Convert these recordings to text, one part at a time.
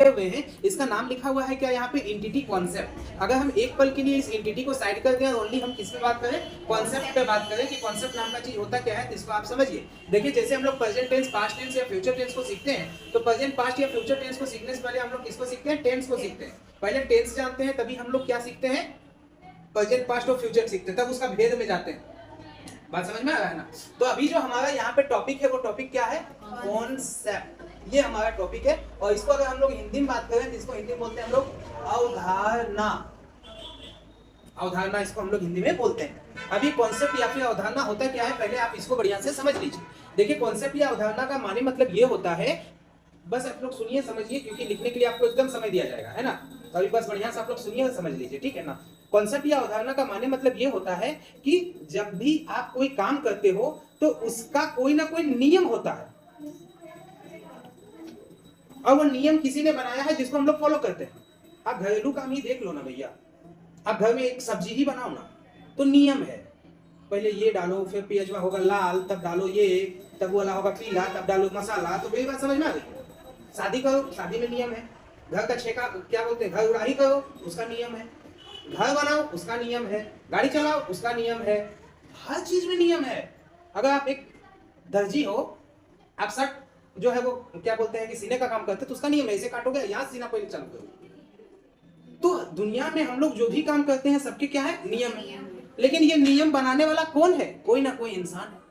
हुए हैं, इसका नाम लिखा हुआ है क्या यहाँ पे, एंटिटी कॉन्सेप्ट। अगर हम एक पल के लिए इस एंटिटी को साइड कर दें और ओनली हम किस पे बात करें, कॉन्सेप्ट पे बात करें कि कॉन्सेप्ट नाम का चीज होता क्या है, इसको आप समझिए। देखिए जैसे हम लोग प्रेजेंट टेंस, पास्ट टेंस या फ्यूचर टेंस को सीखते हैं, तो प्रेजेंट, पास्ट या फ्यूचर टेंस को सीखने से पहले हम लोग किसको सीखते हैं, टेंस को सीखते हैं। पहले टेंस जानते हैं तभी हम लोग क्या सीखते हैं, प्रेजेंट, पास्ट और फ्यूचर सीखते हैं, तब उसका भेद में जाते हैं। बात समझ में आ रहा है ना। तो अभी जो हमारा यहाँ पे टॉपिक है वो टॉपिक क्या है, कॉन्सेप्ट, ये हमारा टॉपिक है। और इसको अगर हम लोग हिंदी में बात करें तो इसको हिंदी में बोलते हैं हम लोग अवधारणा। अवधारणा इसको हम लोग हिंदी में बोलते हैं। अभी कॉन्सेप्ट या फिर अवधारणा होता क्या है, पहले आप इसको बढ़िया से समझ लीजिए। देखिए कॉन्सेप्ट या अवधारणा का माने मतलब ये होता है, बस आप लोग सुनिए समझिए, क्योंकि लिखने के लिए आपको एकदम समय दिया जाएगा, है ना। तो अभी बस बढ़िया से आप लोग सुनिए और समझ लीजिए, ठीक है ना। कॉन्सेप्ट या अवधारणा का माने मतलब ये होता है कि जब भी आप कोई काम करते हो तो उसका कोई ना कोई नियम होता है, और वो नियम किसी ने बनाया है जिसको हम लोग फॉलो करते हैं। आप घरेलू काम ही देख लो ना भैया, आप घर में एक सब्जी ही बनाओ ना, तो नियम है, पहले ये डालो, फिर प्याजवा होगा लाल, तब डालो ये, तब वाला होगा पीला, तब डालो मसाला। तो मेरी बात समझ में आ गई। शादी करो, शादी में नियम है। घर का छेका क्या बोलते हैं, घर उड़ाही करो, उसका नियम है। घर बनाओ, उसका नियम है। गाड़ी चलाओ, उसका नियम है। हर चीज में नियम है। अगर आप एक दर्जी हो, आप शर्ट जो है वो क्या बोलते हैं कि सीने का काम करते, तो उसका नियम है, इसे काटोगे यहाँ सीना पहले चालू करो। तो दुनिया में हम लोग जो भी काम करते हैं सबके क्या है, नियम है। लेकिन ये नियम बनाने वाला कौन है, कोई ना कोई इंसान है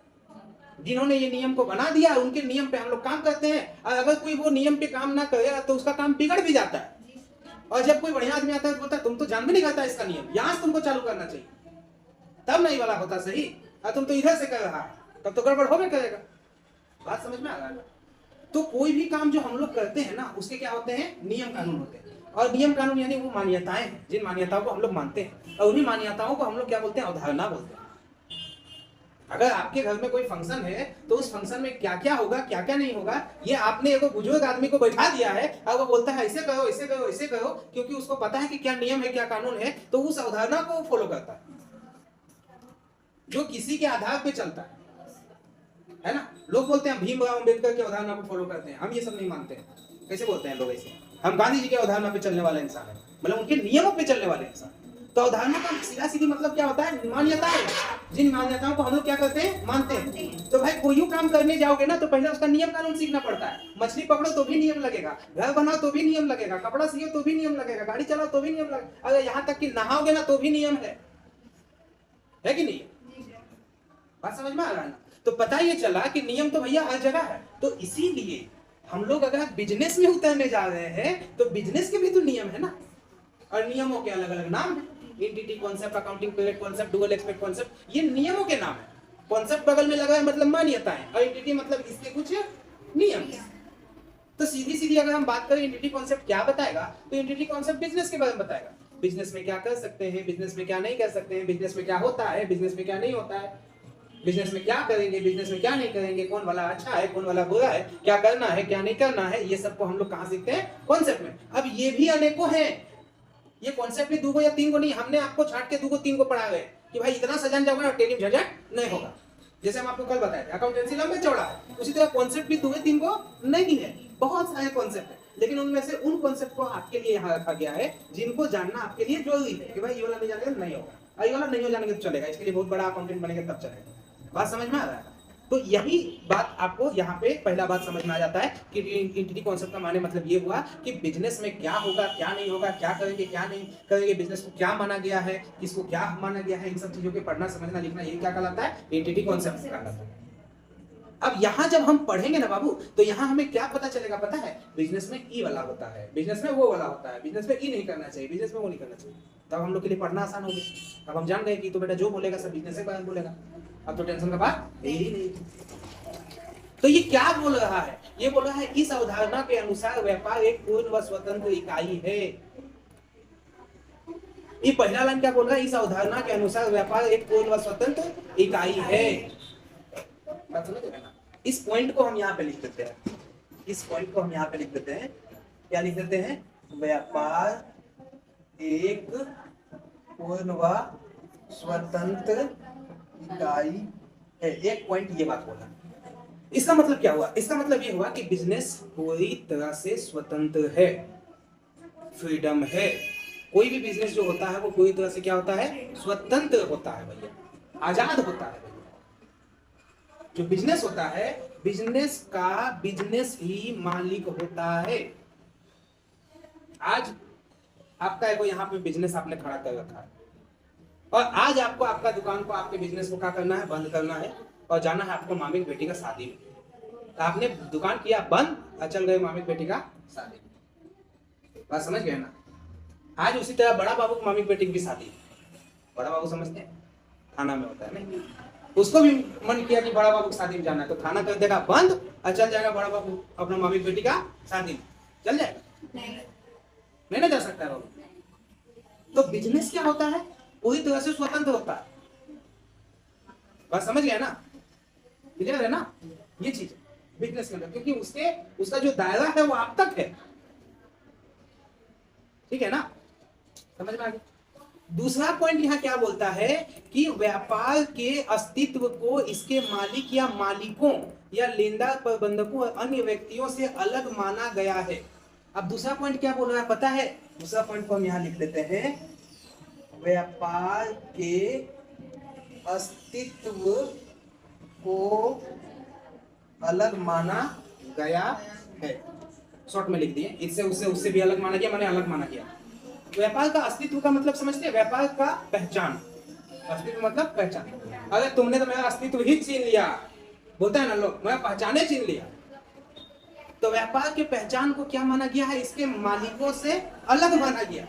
जिन्होंने ये नियम को बना दिया, उनके नियम पे हम लोग काम करते हैं। और अगर कोई वो नियम पे काम ना करे तो उसका काम बिगड़ भी जाता है। और जब कोई बढ़िया आदमी आता है तो बोलता है तुम तो जान भी नहीं करता इसका नियम, यहां से तुमको चालू करना चाहिए, तब नहीं वाला होता सही, और तुम तो इधर से कर रहा, तब तो गड़बड़ होबे करेगा। बात समझ में आ रहा है। तो कोई भी काम जो हम लोग करते हैं ना, उसके क्या होते हैं, नियम कानून होते हैं। और नियम कानून यानी वो मान्यताएं हैं, जिन मान्यताओं को हम लोग मानते हैं, और उन्हीं मान्यताओं को हम लोग क्या बोलते हैं, अवधारणा बोलते हैं। अगर आपके घर में कोई फंक्शन है तो उस फंक्शन में क्या क्या होगा, क्या क्या नहीं होगा, ये आपने एक बुजुर्ग आदमी को बैठा दिया है, और वो बोलता है ऐसे करो, ऐसे करो, ऐसे करो, क्योंकि उसको पता है कि क्या नियम है, क्या कानून है, तो उस अवधारणा को फॉलो करता है जो किसी के आधार पे चलता है ना। लोग बोलते हैं भीमराव अम्बेडकर की अवधारणा को फॉलो करते हैं, हम ये सब नहीं मानते हैं। कैसे बोलते हैं लोग ऐसे, हम गांधी जी की अवधारणा पे चलने वाला इंसान है, मतलब उनके नियमों पे चलने वाले इंसान। तो अवधारणा का सीधा सीधी मतलब क्या होता है, मान्यताएं, जिन मान्यताओं को हम लोग क्या करते हैं, मानते हैं। तो भाई कोई काम करने जाओगे ना तो पहले उसका नियम कानून सीखना पड़ता है। मछली पकड़ो तो भी नियम लगेगा, घर बनाओ तो भी नियम लगेगा, कपड़ा सियो तो भी नियम लगेगा, गाड़ी चलाओ तो भी नियम लगेगा, अगर यहाँ तक कि नहाओगे ना तो भी नियम है कि नहीं। बात समझ में आ रहा है ना। तो पता ये चला कि नियम तो भैया हर जगह है। तो इसीलिए हम लोग अगर बिजनेस में उतरने जा रहे हैं तो बिजनेस के भी तो नियम है ना, और नियमों के अलग अलग नाम है। Entity concept, accounting period concept, dual expect concept, ये नियमों के नाम है। कॉन्सेप्ट बगल में लगा है मतलब मान्यताएं, और एंटिटी मतलब इसके कुछ नियम। तो सीधी सीधी अगर हम बात करें एंटिटी कॉन्सेप्ट क्या बताएगा, तो एंटिटी कॉन्सेप्ट बिजनेस के बारे में बताएगा। बिजनेस में क्या कर सकते हैं, बिजनेस में क्या नहीं कर सकते हैं, बिजनेस में क्या होता है, बिजनेस में क्या नहीं होता है, बिजनेस में क्या करेंगे, बिजनेस में क्या नहीं करेंगे, कौन वाला अच्छा है, कौन वाला बुरा है, क्या करना है, क्या नहीं करना है, ये सबको हम लोग कहाँ सीखते हैं, कॉन्सेप्ट में। अब ये भी अनेकों हैं, ये कॉन्सेप्ट भी 2 या 3 को नहीं, हमने आपको छाट के 2 को 3 को पढ़ा गए कि भाई इतना सजान जाओगे ना टेलीम झंझट नहीं होगा। जैसे हम आपको कल बताए थे अकाउंटेंसी लंबे चौड़ा है, उसी तरह कॉन्सेप्ट भी 2 या 3 को नहीं है, बहुत सारे कॉन्सेप्ट है। लेकिन उनमें से उन कॉन्सेप्ट को आपके लिए यहाँ रखा गया है जिनको जानना आपके लिए जरूरी है, कि भाई ये वाला नहीं जानेगा नहीं होगा, और ये वाला नहीं हो जानेगा तो चलेगा, इसके लिए बहुत बड़ा अकाउंटेंट बनेगा तब चलेगा। बात समझ में आ रहा है। तो यही बात आपको यहाँ पे पहला बात समझ में आ जाता है कि एंटिटी कॉन्सेप्ट का माने मतलब ये हुआ कि बिजनेस में क्या होगा, क्या नहीं होगा, क्या करेंगे, क्या नहीं करेंगे, बिजनेस को क्या माना गया है, किसको क्या माना गया है, इन सब चीजों के पढ़ना, समझना, लिखना, ये क्या कहलाता है, एंटिटी कॉन्सेप्ट कहलाता है। अब यहाँ जब हम पढ़ेंगे ना बाबू, तो यहाँ हमें क्या पता चलेगा, पता है, बिजनेस में ई वाला होता है, बिजनेस में वो वाला होता है, बिजनेस में ई नहीं करना चाहिए, बिजनेस में वो नहीं करना चाहिए। तब हम लोग के लिए पढ़ना आसान हो गया। अब हम जान गए कि तो बेटा जो बोलेगा सब बिजनेस के बारे में बोलेगा, अब तो टेंशन का बात है ही नहीं। तो ये क्या बोल रहा है, ये बोल रहा है इस अवधारणा के अनुसार व्यापार एक पूर्ण व स्वतंत्र इकाई है। ये पहला लाइन क्या बोल रहा है, इस अवधारणा के अनुसार व्यापार एक पूर्ण व स्वतंत्र इकाई है। इस पॉइंट को हम यहाँ पे लिख देते हैं, इस पॉइंट को हम यहाँ पे लिख देते हैं, क्या लिख देते हैं, व्यापार एक पूर्ण व स्वतंत्र इकाई है। एक पॉइंट ये बात बोला। इसका मतलब क्या हुआ, इसका मतलब ये हुआ कि बिजनेस पूरी तरह से स्वतंत्र है। फ्रीडम है। कोई भी बिजनेस जो होता है वो पूरी तरह से क्या होता है, स्वतंत्र होता है भैया, आजाद होता है भैया। जो बिजनेस होता है, बिजनेस का बिजनेस ही मालिक होता है। आज आपका कोई यहाँ पे बिजनेस आपने खड़ा कर रखा है और आज आपको आपका दुकान को, आपके बिजनेस को क्या करना है, बंद करना है और जाना है आपको मामी की बेटी का शादी में। तो आपने दुकान किया बंद और चल गए मामी की बेटी का शादी में। बात समझ गए ना। आज उसी तरह बड़ा बाबू मामी की बेटी की शादी, बड़ा बाबू समझते हैं थाना में होता है नहीं, उसको भी मन किया कि बड़ा बाबू की शादी में जाना है तो थाना कर देगा बंद और चल जाएगा बड़ा बाबू अपना मामी की बेटी का शादी में। चल जाएगा? नहीं ना जा सकता है बाबू। तो बिजनेस क्या होता है, पूरी तरह से स्वतंत्र होता है। बात समझ गया ना, क्लियर है ना ये चीज बिजनेस के अंदर, क्योंकि उसका जो दायरा है वो आप तक है। ठीक है ना, समझ में आ गया। दूसरा पॉइंट यहाँ क्या बोलता है कि व्यापार के अस्तित्व को इसके मालिक या मालिकों या लेनदार प्रबंधकों और अन्य व्यक्तियों से अलग माना गया है। अब दूसरा पॉइंट क्या बोल रहा है पता है, दूसरा पॉइंट को हम यहाँ लिख लेते हैं, व्यापार के अस्तित्व को अलग माना गया है। शॉर्ट में लिख दिए, इससे उससे भी अलग माना गया, मैंने अलग माना गया। व्यापार का अस्तित्व का मतलब समझते हैं, व्यापार का पहचान। अस्तित्व मतलब पहचान। अरे तुमने तो मेरा अस्तित्व ही छीन लिया, बोलते हैं ना लोग, मैं पहचाने छीन लिया। तो व्यापार के पहचान को क्या माना गया है, इसके मालिकों से अलग माना गया।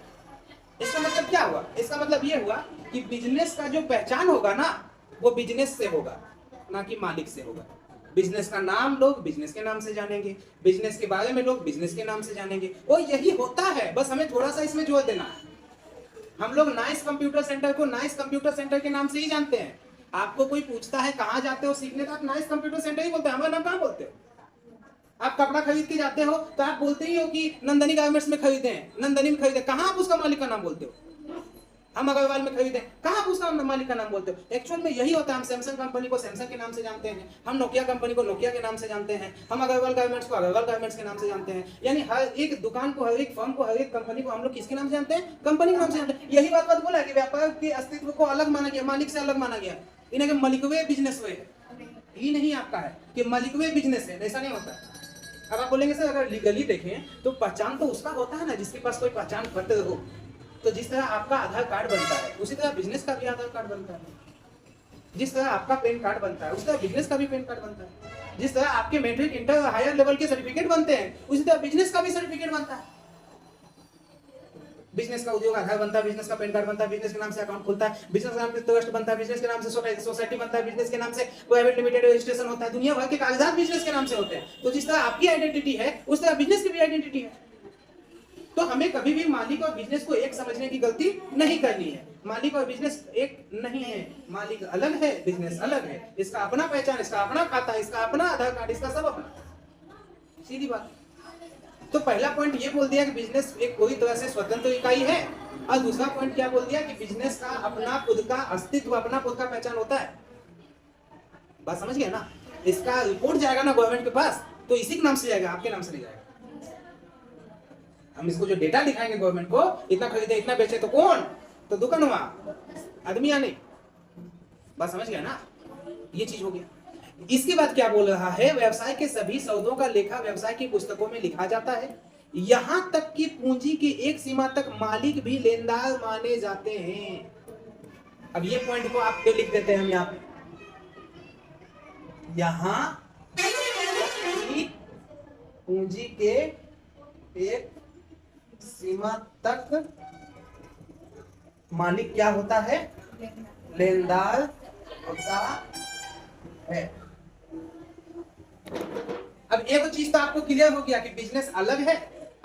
इसका मतलब क्या हुआ, इसका मतलब ये हुआ कि बिजनेस का जो पहचान होगा ना वो बिजनेस से होगा, ना कि मालिक से होगा। बिजनेस का नाम लोग बिजनेस के नाम से जानेंगे, बिजनेस के बारे में लोग बिजनेस के नाम से जानेंगे, और यही होता है। बस हमें थोड़ा सा इसमें जोर देना है। हम लोग नाइस कंप्यूटर सेंटर को नाइस कंप्यूटर सेंटर के नाम से ही जानते हैं। आपको कोई पूछता है कहाँ जाते हो सीखने, तो आप नाइस कंप्यूटर सेंटर ही बोलते हैं, हमारा नाम कहाँ बोलते हो। आप कपड़ा खरीद के जाते हो तो आप बोलते ही हो कि नंदनी गारमेंट्स में खरीदे हैं, नंदनी में खरीदे, कहाँ आप उसका मालिक का नाम बोलते हो। हम अग्रवाल में खरीदे, कहाँ आप उसका मालिक का नाम बोलते हो। एक्चुअल में यही होता है। हम सैमसंग कंपनी को सैमसंग के नाम से जानते हैं, हम नोकिया कंपनी को नोकिया के नाम से जानते हैं, हम अग्रवाल गारमेंट्स को अग्रवाल गारमेंट्स के नाम से जानते हैं। यानी हर एक दुकान को, हर एक फर्म को, हर एक कंपनी को हम लोग किसके नाम से जानते हैं, कंपनी के नाम से जानते हैं। यही बात बोला कि व्यापार के अस्तित्व को अलग माना गया, मालिक से अलग माना गया। इन्हें मलिकवे बिजनेस वे ही नहीं आपका है कि मलिकवे बिजनेस है, ऐसा नहीं होता है। अब आप बोलेंगे सर अगर लीगली देखें तो पहचान तो उसका होता है ना जिसके पास कोई पहचान पत्र हो। तो जिस तरह आपका आधार कार्ड बनता है उसी तरह बिजनेस का भी आधार कार्ड बनता है, जिस तरह आपका पैन कार्ड बनता है उसी तरह बिजनेस का भी पैन कार्ड बनता है, जिस तरह आपके मैट्रिक इंटर हायर लेवल के सर्टिफिकेट बनते हैं उसी तरह बिजनेस का भी सर्टिफिकेट बनता है। बिजनेस का उद्योग आधार बनता है, बिजनेस का पैन कार्ड बनता है, बिजनेस के नाम से अकाउंट खुलता है, बिजनेस के नाम से ट्रस्ट बनता है, बिजनेस के नाम से सोसाइटी बनता है, बिजनेस के नाम से प्राइवेट लिमिटेड रजिस्ट्रेशन होता है। दुनिया भर के कागजात बिजनेस के नाम से होते हैं। तो जिस तरह आपकी आइडेंटिटी है उस तरह बिजनेस की भी आइडेंटिटी है। तो हमें कभी भी मालिक और बिजनेस को एक समझने की गलती नहीं करनी है। मालिक और बिजनेस एक नहीं है, मालिक अलग है, बिजनेस अलग है। इसका अपना पहचान, इसका अपना खाता, इसका अपना आधार कार्ड, इसका सब अपना, सीधी बात। तो पहला पॉइंट ये बोल दिया कि बिजनेस एक पूरी तरह से स्वतंत्र इकाई है, और दूसरा पॉइंट क्या बोल दिया कि बिजनेस का अपना खुद का अस्तित्व, अपना खुद का पहचान होता है। बात समझ गया ना। इसका रिपोर्ट जाएगा ना गवर्नमेंट के पास तो इसी के नाम से जाएगा, आपके नाम से नहीं जाएगा। हम इसको जो डेटा दिखाएंगे गवर्नमेंट को, इतना खरीदे इतना बेचे, तो कौन, तो दुकानवा, आदमी या नहीं। बात समझ गया ना, ये चीज हो गया। इसके बाद क्या बोल रहा है, व्यवसाय के सभी सौदों का लेखा व्यवसाय की पुस्तकों में लिखा जाता है, यहां तक कि पूंजी की एक सीमा तक मालिक भी लेनदार माने जाते हैं। अब ये पॉइंट को आप क्यों लिख देते हैं हम यहाँ पे, यहां पूंजी के एक सीमा तक मालिक क्या होता है, लेनदार होता है। अब एक चीज तो आपको क्लियर हो गया कि बिजनेस अलग है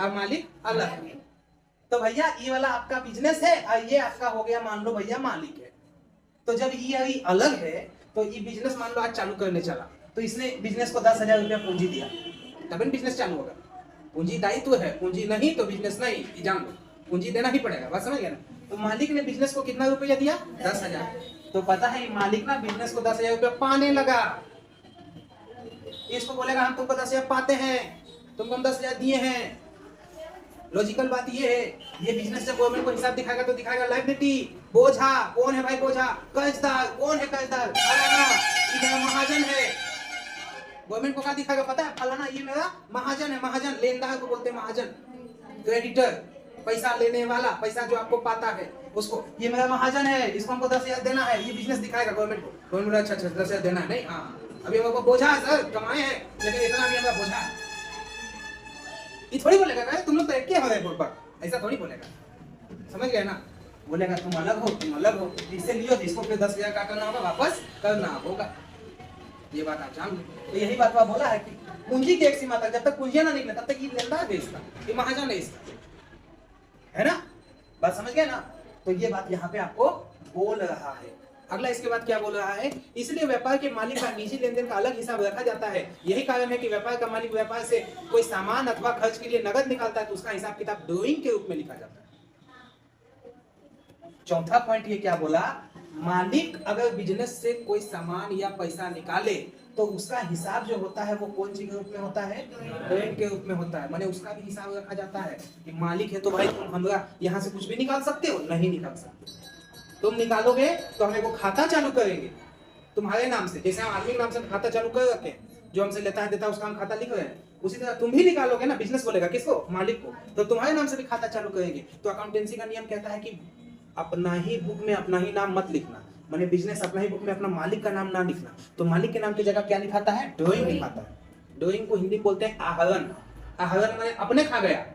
और मालिक अलग है। तो भैया ये वाला आपका बिजनेस है और ये आपका हो गया मान लो भैया मालिक है। तो जब ये अलग है तो ये बिजनेस मान लो आज चालू करने चला, तो इसने बिजनेस को 10,000 रुपया पूंजी दिया, तभी बिजनेस चालू होगा। पूंजी दायित्व है, पूंजी नहीं तो बिजनेस नहीं, जान लो पूंजी देना ही पड़ेगा। बात समझ गया ना। तो मालिक ने बिजनेस को कितना रुपया दिया, 10,000। तो पता है मालिक ना बिजनेस को 10,000 रुपया पाने लगा। इसको बोलेगा हम तुमको 10,000 पाते हैं, तुमको हम 10,000 दिए हैं। लॉजिकल बात ये है, ये बिजनेस जब गवर्नमेंट को हिसाब दिखाएगा तो दिखाएगा लायबिलिटी, बोझा कौन है भाई, बोझा कर्जदार कौन है, कर्जदार फलाना, ये मेरा महाजन है। गवर्नमेंट को क्या दिखाएगा पता है, फलाना ये मेरा महाजन है, महाजन लेनदार को बोलते हैं महाजन, क्रेडिटर पैसा लेने वाला, पैसा जो आपको पाता है उसको, ये मेरा महाजन है, इसको हमको 10,000 देना है, ये बिजनेस दिखाएगा गवर्नमेंट को। गवर्नमेंट अच्छा 10,000 देना है, नहीं हाँ अभी हमको बोझा है सर, कमाए हैं लेकिन इतना भी हमारा बोझा है। ये थोड़ी बोलेगा तुम लोग तो एक हो गए पर, ऐसा थोड़ी बोलेगा, समझ गए ना। बोलेगा तुम अलग हो, तुम अलग हो, इससे लियो इसको फिर 10,000 का करना होगा, वापस करना होगा, ये बात आप जान लो। तो यही बात बोला है कि पूंजी की एक सीमा तक, जब तक पूंजियां ना निकले तब तक ये लेनदार है इसका, ये महाजन है इसका, है ना, बात समझ गए ना। तो ये बात यहाँ पे आपको बोल रहा है। अगला इसके बाद क्या बोल रहा है, इसलिए व्यापार के मालिक का निजी लेन देन का अलग हिसाब रखा जाता है। यही कारण है कि व्यापार का मालिक व्यापार से कोई सामान अथवा खर्च के लिए नगद निकालता है तो उसका हिसाब किताब ड्राइंग के रूप में लिखा जाता है। चौथा पॉइंट ये क्या बोला, मालिक अगर बिजनेस से कोई सामान या पैसा निकाले तो उसका हिसाब जो होता है वो कौन सी के रूप में होता है, ड्राइंग के रूप में होता है। माने उसका भी हिसाब रखा जाता है कि मालिक है तो भाई तुम हमरा यहाँ से कुछ भी निकाल सकते हो, नहीं निकाल सकते, तुम निकालोगे तो हम एक खाता चालू करेंगे तुम्हारे नाम से, जैसे हम आदमी के नाम से खाता चालू कर रखे हैं, जो हमसे लेता है देता है उसका हम खाता लिख रहे हैं, उसी तरह तुम भी निकालोगे ना, बिजनेस बोलेगा किसको, मालिक को, तो तुम्हारे नाम से भी खाता चालू करेंगे। तो अकाउंटेंसी का नियम कहता है कि अपना ही बुक में अपना ही नाम मत लिखना, माने बिजनेस अपना ही बुक में अपना मालिक का नाम ना लिखना। तो मालिक के नाम की जगह क्या लिखाता है, ड्राइंग लिखाता है। ड्राइंग को हिंदी बोलते हैं आहरण, आहरण माने अपने खा गया,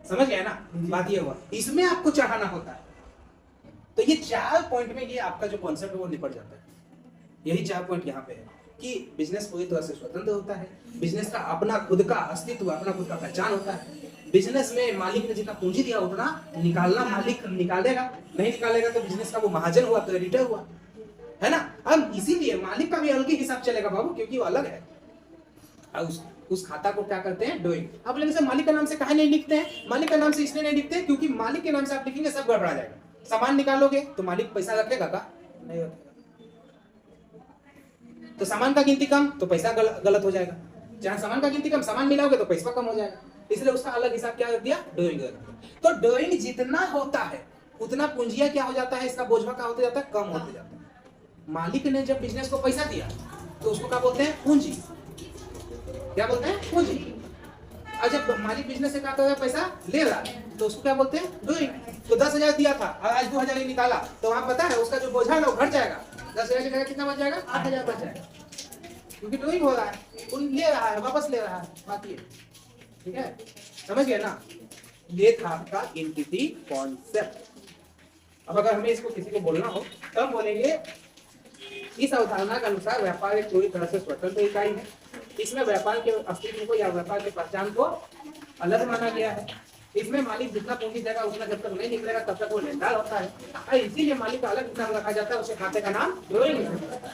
समझ गया ना, बात ये हुआ, इसमें आपको चढ़ाना होता है। तो ये 4 पॉइंट में ये आपका जो कॉन्सेप्ट है वो निपट जाता है। यही 4 पॉइंट यहाँ पे है कि बिजनेस पूरी तरह से स्वतंत्र होता है, बिजनेस का अपना खुद का अस्तित्व, अपना खुद का पहचान होता है। बिजनेस में मालिक ने जितना पूंजी दिया उतना निकालना मालिक निकालेगा, नहीं निकालेगा तो बिजनेस का वो महाजन हुआ, क्रेडिटर हुआ, है ना। अब इसीलिए मालिक का भी अलग ही हिसाब चलेगा बाबू, क्योंकि वो अलग है। उस खाता को क्या करते हैं, ड्राइंग। आप लेकिन से मालिक का नाम से कहा नहीं लिखते हैं, मालिक का नाम से इसलिए नहीं लिखते क्योंकि मालिक के नाम से आप लिखेंगे सब गड़बड़ा जाएगा। सामान निकालोगे तो मालिक पैसा रखेगा का, नहीं रखेगा, तो सामान का गिनती कम तो पैसा गलत हो जाएगा, जहां सामान का गिनती कम सामान मिलाओगे तो पैसा कम हो जाएगा, इसलिए उसका अलग हिसाब क्या रख दिया, ड्राइंग। तो ड्राइंग जितना होता है उतना पूंजिया क्या हो जाता है, इसका बोझा क्या होते जाता है, कम होते जाता है। मालिक ने जब बिजनेस को पैसा दिया तो उसको क्या बोलते हैं, पूंजी, क्या बोलते हैं, पूंजी। और जब मालिक बिजनेस से क्या कर रहा है, पैसा ले रहा है तो उसको क्या बोलते हैं, ड्राइंग। तो 10,000 दिया था और आज 2,000 ही निकाला तो वहां पता है उसका जो बोझा है वो घट जाएगा, 10,000 की जगह कितना बच जाएगा, 8,000 बच जाएगा, क्योंकि ड्राइंग हो रहा है, ले रहा है, वापस ले रहा है, बात ये, ठीक है, समझ गए ना। ये था आपका एंटिटी कॉन्सेप्ट। अब अगर हमें इसको किसी को बोलना हो तब बोलेंगे, इस अवधारणा के अनुसार व्यापार एक पूरी तरह से स्वतंत्र इकाई है, इसमें व्यापार के अस्तित्व को या व्यापार की पहचान को अलग माना गया है। इसमें मालिक जितना पूंजी देगा उतना जब तक नहीं निकलेगा तब तक वो लेनदार होता है, इसीलिए मालिक का अलग हिसाब रखा जाता है, उसे खाते का नाम ड्राइंग है।